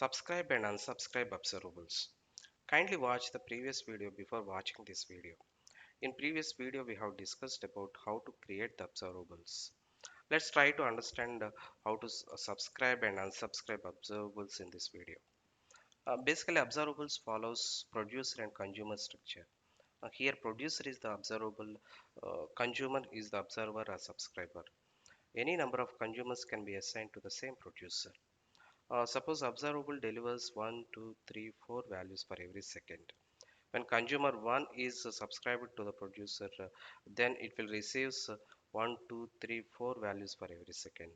Subscribe and unsubscribe observables. Kindly watch the previous video before watching this video. In previous video we have discussed about how to create the observables. Let's try to understand how to subscribe and unsubscribe observables in this video. Basically observables follows producer and consumer structure. Here producer is the observable, consumer is the observer or subscriber. Any number of consumers can be assigned to the same producer. Suppose observable delivers 1, 2, 3, 4 values for every second. When consumer 1 is subscribed to the producer, then it will receive 1, 2, 3, 4 values for every second.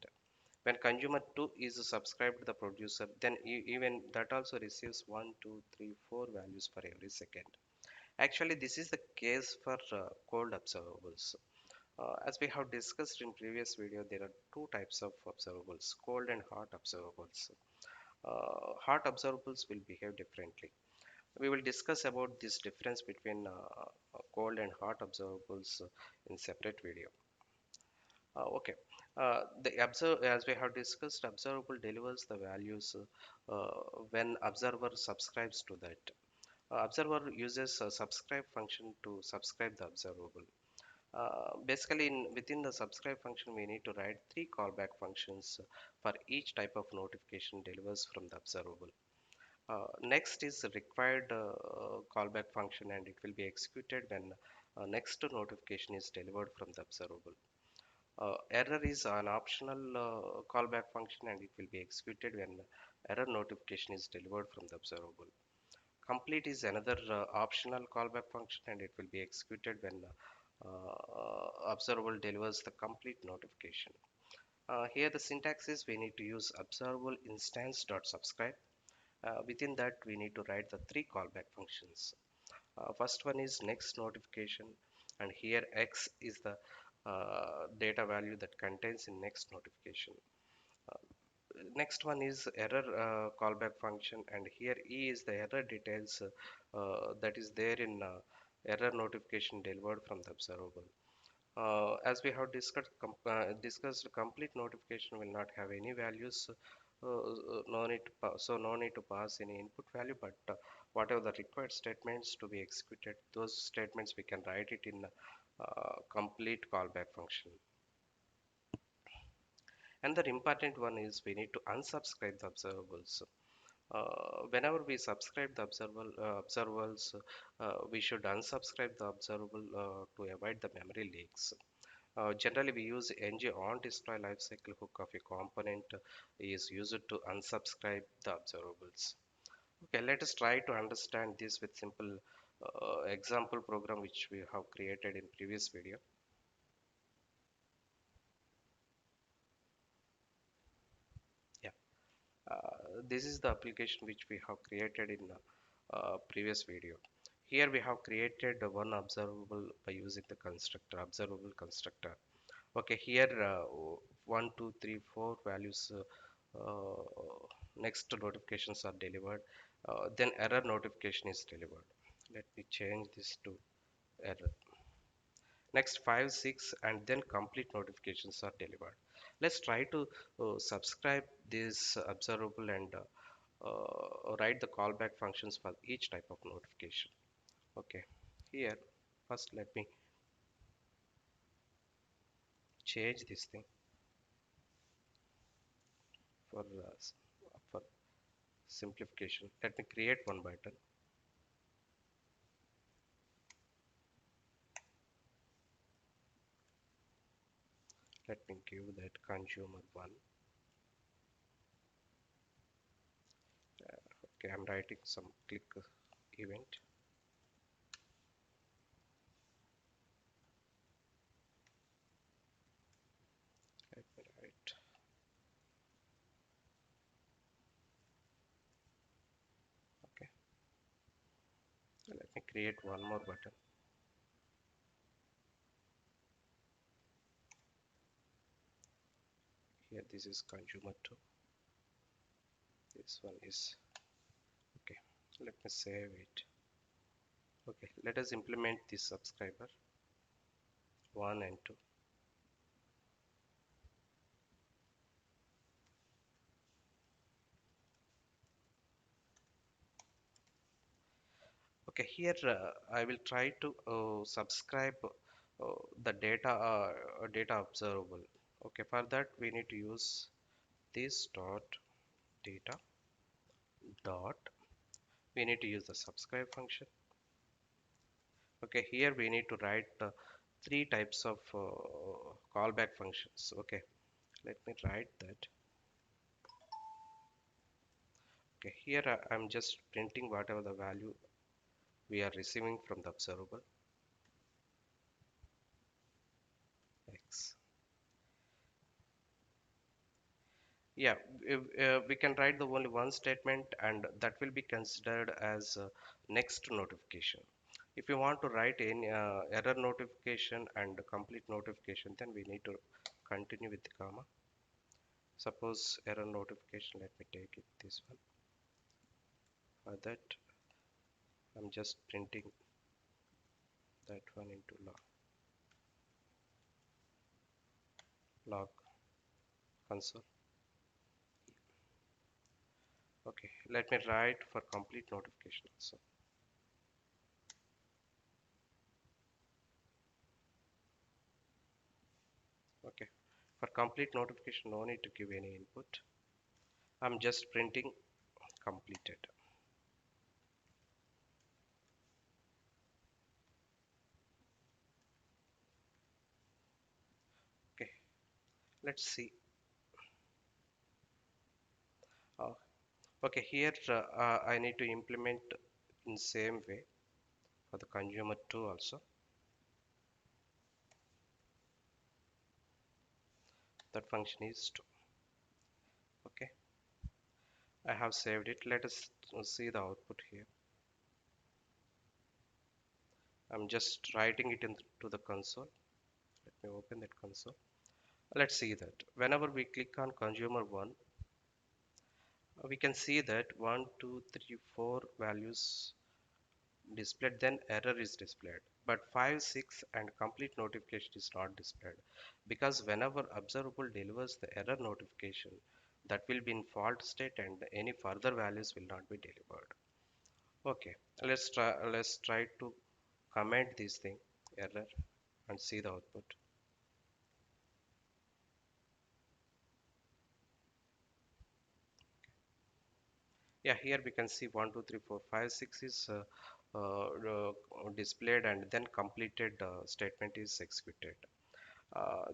When consumer 2 is subscribed to the producer, then even that also receives 1, 2, 3, 4 values for every second. Actually, this is the case for cold observables. As we have discussed in previous video, there are two types of observables, cold and hot observables. Hot observables will behave differently. We will discuss about this difference between cold and hot observables in separate video. Okay, the observe as we have discussed, observable delivers the values when observer subscribes to that. Observer uses a subscribe function to subscribe the observable. Basically, within the subscribe function, we need to write three callback functions for each type of notification delivers from the observable. Next is required callback function, and it will be executed when next notification is delivered from the observable. Error is an optional callback function, and it will be executed when error notification is delivered from the observable. Complete is another optional callback function, and it will be executed when observable delivers the complete notification. Here the syntax is we need to use observable instance dot subscribe. Within that, we need to write the three callback functions. First one is next notification, and here X is the data value that contains in next notification. Uh, Next one is error callback function, and here E is the error details that is there in error notification delivered from the observable. As we have discussed, complete notification will not have any values. No need to so no need to pass any input value, but whatever the required statements to be executed, those statements we can write it in complete callback function. Another important one is we need to unsubscribe the observables. Whenever we subscribe the observables, we should unsubscribe the observable to avoid the memory leaks. Generally, we use ng on display lifecycle hook of a component is used to unsubscribe the observables. Okay, let us try to understand this with simple example program which we have created in previous video. Yeah, this is the application which we have created in previous video. Here we have created one observable by using the constructor observable constructor. Okay, here 1, 2, 3, 4 values next notifications are delivered. Then error notification is delivered. Let me change this to error. Next 5, 6, and then complete notifications are delivered. Let's try to subscribe this observable and write the callback functions for each type of notification. Okay, here first let me change this thing for simplification. Let me create one button. Let me give that consumer one. Okay, I'm writing some click event. Let me write. Okay, let me create one more button. Here, this is consumer two. This one is okay. Let me save it. Okay, let us implement this subscriber 1 and 2. Okay, here I will try to subscribe the data observable. Okay, for that we need to use this dot data dot. We need to use the subscribe function. Okay, here we need to write three types of callback functions. Okay, let me write that. Okay, here I'm just printing whatever the value we are receiving from the observable x. Yeah, we can write the only one statement and that will be considered as next notification. If you want to write any error notification and complete notification, then we need to continue with the comma. Suppose error notification, let me take it this one. For that, I'm just printing that one into log console. Okay, let me write for complete notification also. Okay, for complete notification, no need to give any input. I'm just printing completed. Okay, let's see. Uh, okay, here I need to implement in same way for the consumer 2 also. That function is 2. Okay, I have saved it. Let us see the output here. I'm just writing it into the console. Let me open that console. Let's see that whenever we click on consumer 1, we can see that 1, 2, 3, 4 values displayed, then error is displayed, but 5, 6 and complete notification is not displayed, because whenever observable delivers the error notification, that will be in fault state and any further values will not be delivered. Okay, let's try to comment this thing error and see the output. Yeah, here we can see 1, 2, 3, 4, 5, 6 is displayed and then completed statement is executed.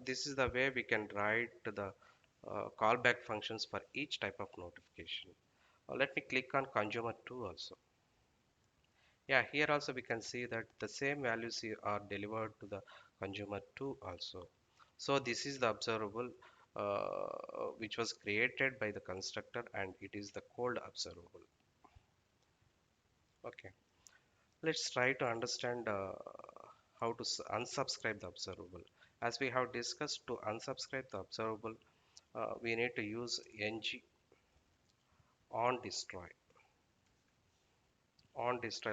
This is the way we can write the callback functions for each type of notification. Let me click on consumer 2 also. Yeah, here also we can see that the same values here are delivered to the consumer 2 also. So this is the observable which was created by the constructor and it is the cold observable. Okay, let's try to understand how to unsubscribe the observable. As we have discussed, to unsubscribe the observable, we need to use ng on destroy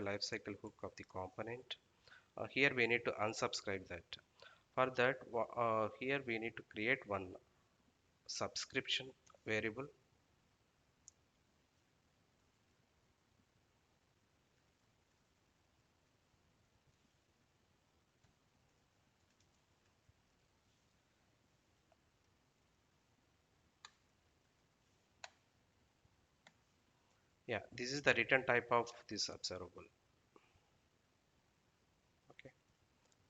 lifecycle hook of the component. Here we need to unsubscribe that. For that, here we need to create one subscription variable. Yeah, this is the return type of this observable. Okay,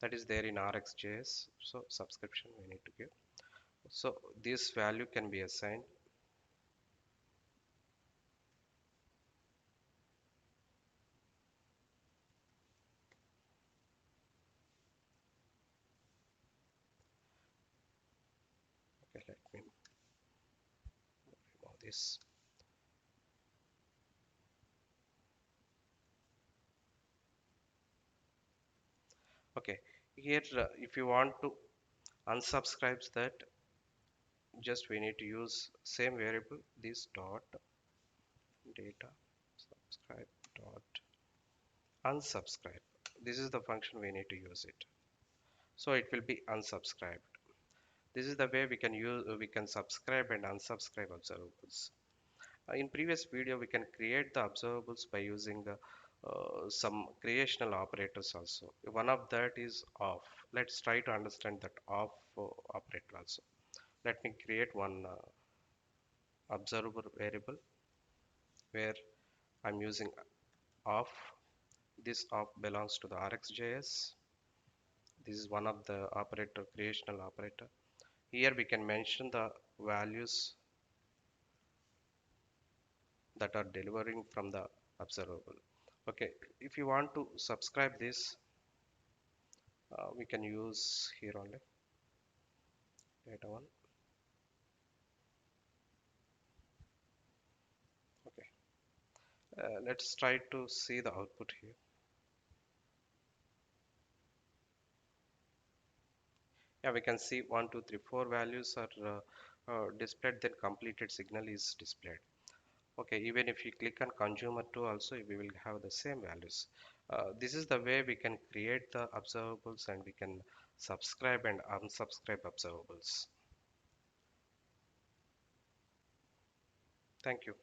that is there in RxJS. So subscription we need to give. So this value can be assigned. Okay, let me remove this. Okay, here if you want to unsubscribe that, just we need to use same variable this dot data subscribe dot unsubscribe. This is the function we need to use it. So it will be unsubscribed. This is the way we can subscribe and unsubscribe observables. In previous video we can create the observables by using some creational operators also. One of that is off. Let's try to understand that off operator also. Let me create one observer variable where I'm using off. This off belongs to the RxJS. This is one of the operator, creational operator. Here we can mention the values that are delivering from the observable. Okay, if you want to subscribe this, we can use here only data one. Okay, let's try to see the output here. Yeah, we can see 1, 2, 3, 4 values are displayed, then completed signal is displayed. Okay, even if you click on consumer 2 also, we will have the same values. This is the way we can create the observables and we can subscribe and unsubscribe observables. Thank you.